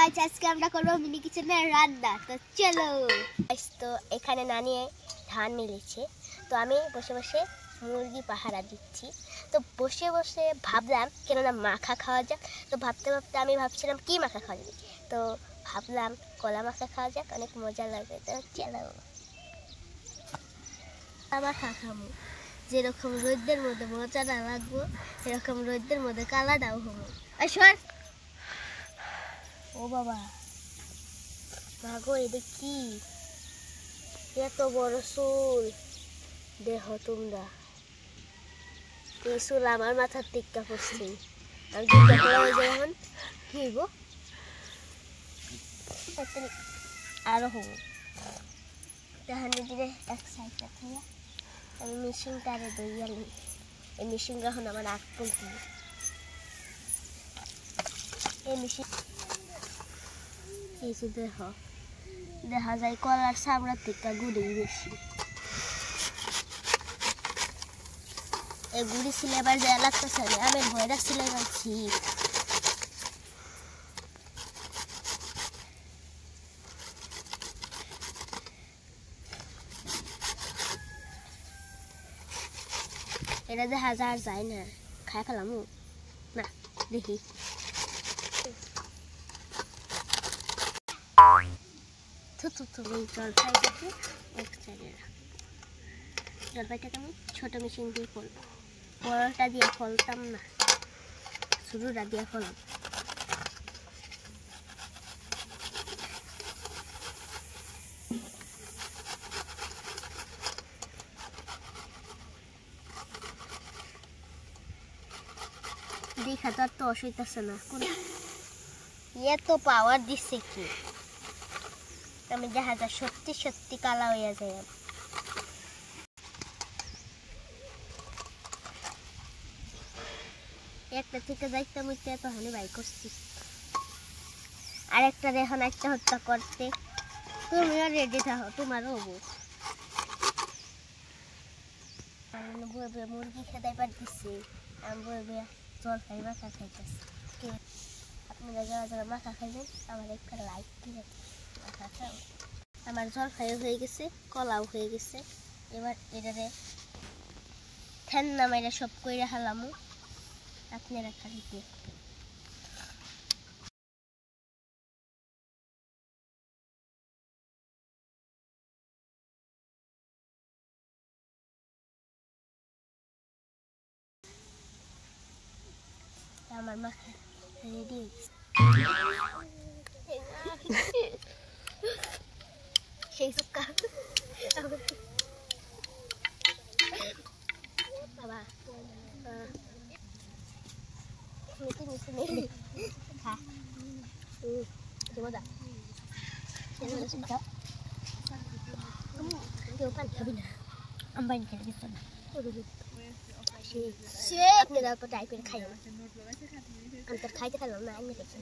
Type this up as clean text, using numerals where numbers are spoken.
Guys আজকে আমরা করব মিনি কিচেনের রান্না। তো চলো গাইস, তো এখানে নানি ধান মিলেছে, তো আমি বসে বসে মুরগি পাহারা দিচ্ছি। তো বসে বসে ভাবলাম কেন না মাখা খাওয়া যাক। তো ভাবতে ভাবতে আমি ভাবছিলাম কি মাখা খাওয়া যাবে, তো ভাবলাম কলা মাখা খাওয়া যাক, অনেক মজা লাগবে। তো চলো মাখা খাবো, যেরকম রোদের মধ্যে মজা না লাগবো এরকম রোদের মধ্যে কালাটাও হবো। ও বাবা, মাগো এটা কি এত বড় চুল? দেখো তোমরা, এই চুল আমার মাথার টিক্কা পড়ছে। আমি এখন কি হইব, আরো হবো। তাহলে দিলে এক সাইডটা থেকে আমি মেশিনটা আরে দইয়ালি, এই মেশিনটা এখন আমার আগ পড়ছে। এই মেশিন এই যে দেখো, দেখা যায় কলার চামড়ার থেকে গুড়ি বেশি। এই গুড়ি ছিল এবার যা লাগতেছে, আমি ভয় রাখছিল এবার ঠিক। এটা দেখা যায় না, খাই ফেলাম না, দেখি জলপাইটাকে এক সাইডে রাখ। জলপাইটাকে আমি ছোট মেশিন দিয়ে ফলবো, বড়টা দিয়ে ফলতাম না, শুরুটা দিয়ে ফলাম। দেখা তো আর তো অসুবিধা না, এত পাওয়ার দিচ্ছে কি, আমি দেখা যায় সত্যি সত্যি কালা হইয়া যায়। একটা থেকে যাইতে মুইতে তখনই বাই করছি, আরেকটা এখন একটা হত্যা করতে। তুমিও রেডি থাকো, তোমারও হবো। মুরগি খেতে পারতেছি, আমি বলবে জল খাই মাখা খাইতেছি। আপনারা যারা যারা মাখা খাইবেন আমার একটা লাইক দিয়ে মাখা খাও। আমার জল খাইও হয়ে গেছে, কলাও হয়ে গেছে। এবার এটারে ঠান্ডা মাইরা সব কইরা হালামু, আপনারা খালি দিয়ে আমার মাখা রেডি সেই সুক্কা বাবা খা মজা। কেউ পানি খাবি না, আমি পানি খেতে দিচ্ছ না। আপনি তারপর ট্রাই করে খাই, আমি তো খাইতে পারলাম না, আমি দেখছি।